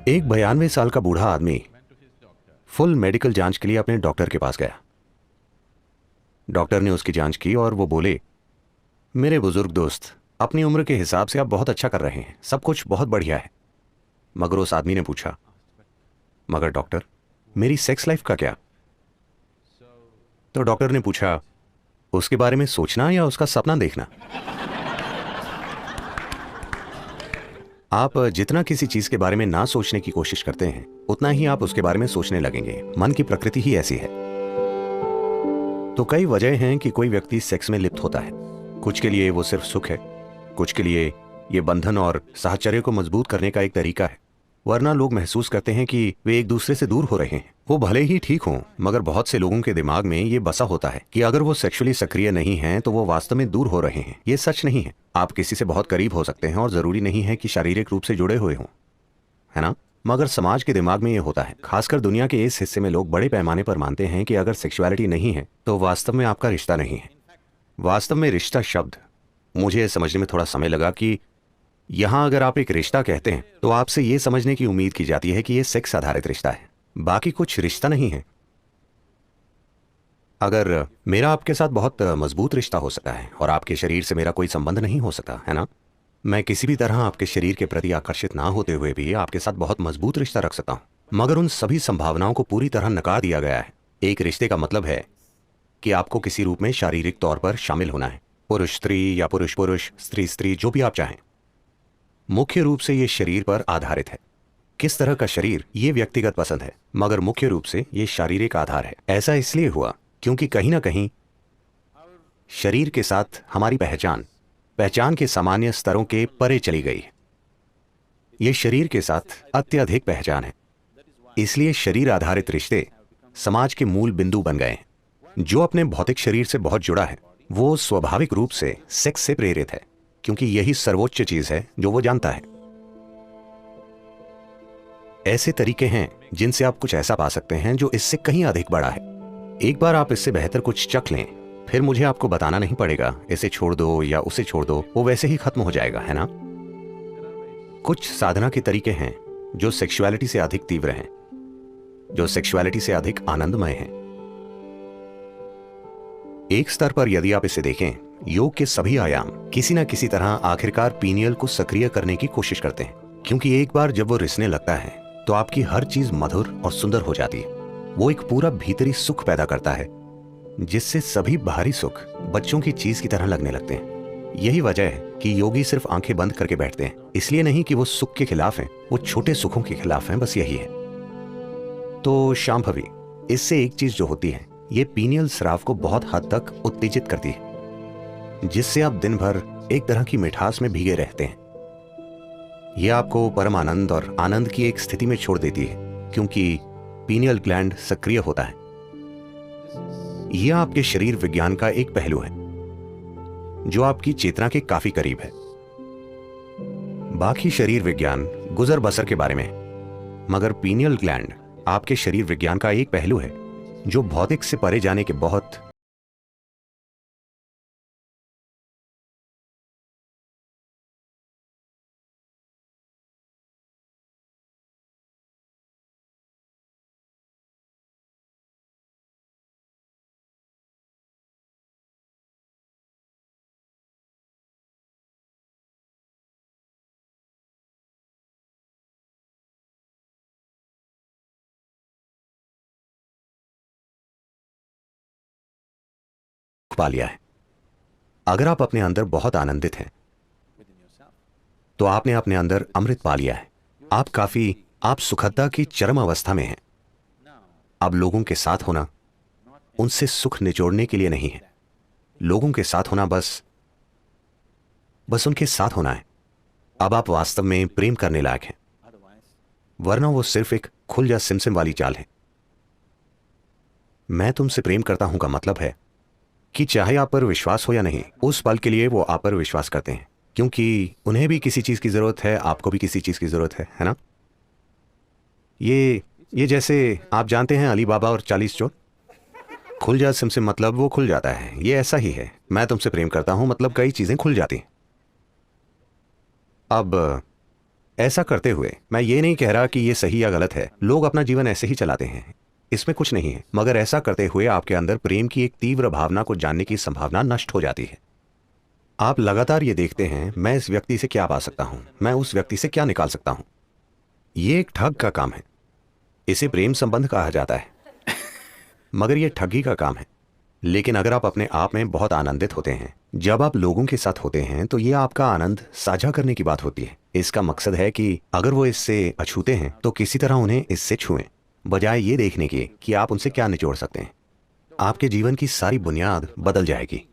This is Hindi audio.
एक 92 साल का बूढ़ा आदमी फुल मेडिकल जांच के लिए अपने डॉक्टर के पास गया। डॉक्टर ने उसकी जांच की और वो बोले, मेरे बुजुर्ग दोस्त, अपनी उम्र के हिसाब से आप बहुत अच्छा कर रहे हैं, सब कुछ बहुत बढ़िया है। मगर उस आदमी ने पूछा, मगर डॉक्टर, मेरी सेक्स लाइफ का क्या? तो डॉक्टर ने पूछा, उसके बारे में सोचना या उसका सपना देखना? आप जितना किसी चीज के बारे में ना सोचने की कोशिश करते हैं, उतना ही आप उसके बारे में सोचने लगेंगे। मन की प्रकृति ही ऐसी है। तो कई वजह हैं कि कोई व्यक्ति सेक्स में लिप्त होता है। कुछ के लिए वो सिर्फ सुख है, कुछ के लिए ये बंधन और साहचर्य को मजबूत करने का एक तरीका है। वरना लोग महसूस करते हैं कि वे एक दूसरे से दूर हो रहे हैं। वो भले ही ठीक हों, मगर बहुत से लोगों के दिमाग में ये बसा होता है कि अगर वो सेक्सुअली सक्रिय नहीं हैं तो वो वास्तव में दूर हो रहे हैं। ये सच नहीं है। आप किसी से बहुत करीब हो सकते हैं और जरूरी नहीं है कि शारीरिक रूप से जुड़े हुए हों, है ना? मगर समाज के दिमाग में ये होता है। खासकर दुनिया के इस हिस्से में लोग बड़े पैमाने पर मानते हैं कि अगर सेक्सुअलिटी नहीं है तो वास्तव में आपका रिश्ता नहीं है। वास्तव में रिश्ता शब्द, मुझे समझने में थोड़ा समय लगा कि यहां अगर आप एक रिश्ता कहते हैं तो आपसे यह समझने की उम्मीद की जाती है कि यह सेक्स आधारित रिश्ता है, बाकी कुछ रिश्ता नहीं है। अगर मेरा आपके साथ बहुत मजबूत रिश्ता हो सकता है और आपके शरीर से मेरा कोई संबंध नहीं हो सकता, है ना? मैं किसी भी तरह आपके शरीर के प्रति आकर्षित ना होते हुए भी आपके साथ बहुत मजबूत रिश्ता रख सकता हूं। मगर उन सभी संभावनाओं को पूरी तरह नकार दिया गया है। एक रिश्ते का मतलब है कि आपको किसी रूप में शारीरिक तौर पर शामिल होना है। पुरुष स्त्री या पुरुष पुरुष, स्त्री स्त्री, जो भी आप चाहें। मुख्य रूप से यह शरीर पर आधारित है। किस तरह का शरीर, ये व्यक्तिगत पसंद है, मगर मुख्य रूप से यह शारीरिक आधार है। ऐसा इसलिए हुआ क्योंकि कहीं ना कहीं शरीर के साथ हमारी पहचान के सामान्य स्तरों के परे चली गई है। यह शरीर के साथ अत्यधिक पहचान है। इसलिए शरीर आधारित रिश्ते समाज के मूल बिंदु बन गए हैं। जो अपने भौतिक शरीर से बहुत जुड़ा है वो स्वाभाविक रूप से सेक्स से प्रेरित है, क्योंकि यही सर्वोच्च चीज है जो वो जानता है। ऐसे तरीके हैं जिनसे आप कुछ ऐसा पा सकते हैं जो इससे कहीं अधिक बड़ा है। एक बार आप इससे बेहतर कुछ चख लें, फिर मुझे आपको बताना नहीं पड़ेगा इसे छोड़ दो या उसे छोड़ दो, वो वैसे ही खत्म हो जाएगा, है ना? कुछ साधना के तरीके हैं जो सेक्सुअलिटी से अधिक तीव्र हैं, जो सेक्सुअलिटी से अधिक आनंदमय हैं। एक स्तर पर यदि आप इसे देखें, योग के सभी आयाम किसी न किसी तरह आखिरकार पीनियल को सक्रिय करने की कोशिश करते हैं, क्योंकि एक बार जब वो रिसने लगता है तो आपकी हर चीज मधुर और सुंदर हो जाती है। वो एक पूरा भीतरी सुख पैदा करता है जिससे सभी बाहरी सुख बच्चों की चीज की तरह लगने लगते हैं। यही वजह है कि योगी सिर्फ आंखें बंद करके बैठते हैं, इसलिए नहीं कि वो सुख के खिलाफ हैं, वो छोटे सुखों के खिलाफ हैं, बस यही है। तो शांभवी, इससे एक चीज जो होती है, ये पीनियल स्राव को बहुत हद तक उत्तेजित करती है, जिससे आप दिन भर एक तरह की मिठास में भीगे रहते हैं। यह आपको परम आनंद और आनंद की एक स्थिति में छोड़ देती है, क्योंकि पीनियल ग्लैंड सक्रिय होता है। यह आपके शरीर विज्ञान का एक पहलू है जो आपकी चेतना के काफी करीब है। बाकी शरीर विज्ञान गुजर बसर के बारे में है, मगर पीनियल ग्लैंड आपके शरीर विज्ञान का एक पहलू है जो भौतिक से परे जाने के बहुत पा लिया है। अगर आप अपने अंदर बहुत आनंदित हैं तो आपने अपने अंदर अमृत पा लिया है। आप सुखदता की चरम अवस्था में हैं। अब लोगों के साथ होना उनसे सुख निचोड़ने के लिए नहीं है। लोगों के साथ होना बस उनके साथ होना है। अब आप वास्तव में प्रेम करने लायक हैं, वरना वो सिर्फ एक खुल जा सिमसिम वाली चाल है। मैं तुमसे प्रेम करता हूं का मतलब है कि चाहे आप पर विश्वास हो या नहीं, उस पल के लिए वो आप पर विश्वास करते हैं, क्योंकि उन्हें भी किसी चीज की जरूरत है, आपको भी किसी चीज की जरूरत है ना? ये जैसे आप जानते हैं अली बाबा और 40 चोर। खुल जा सिमसिम मतलब वो खुल जाता है। ये ऐसा ही है। मैं तुमसे प्रेम करता हूं मतलब कई चीजें खुल जाती हैं। अब ऐसा करते हुए मैं ये नहीं कह रहा कि ये सही या गलत है, लोग अपना जीवन ऐसे ही चलाते हैं, इसमें कुछ नहीं है, मगर ऐसा करते हुए आपके अंदर प्रेम की एक तीव्र भावना को जानने की संभावना नष्ट हो जाती है। आप लगातार ये देखते हैं, मैं इस व्यक्ति से क्या पा सकता हूं, मैं उस व्यक्ति से क्या निकाल सकता हूं। ये एक ठग का काम है, इसे प्रेम संबंध कहा जाता है, मगर यह ठगी का काम है। लेकिन अगर आप अपने आप में बहुत आनंदित होते हैं, जब आप लोगों के साथ होते हैं, तो यह आपका आनंद साझा करने की बात होती है। इसका मकसद है कि अगर वो इससे अछूते हैं तो किसी तरह उन्हें इससे छुएं, बजाय ये देखने की कि आप उनसे क्या निचोड़ सकते हैं। आपके जीवन की सारी बुनियाद बदल जाएगी।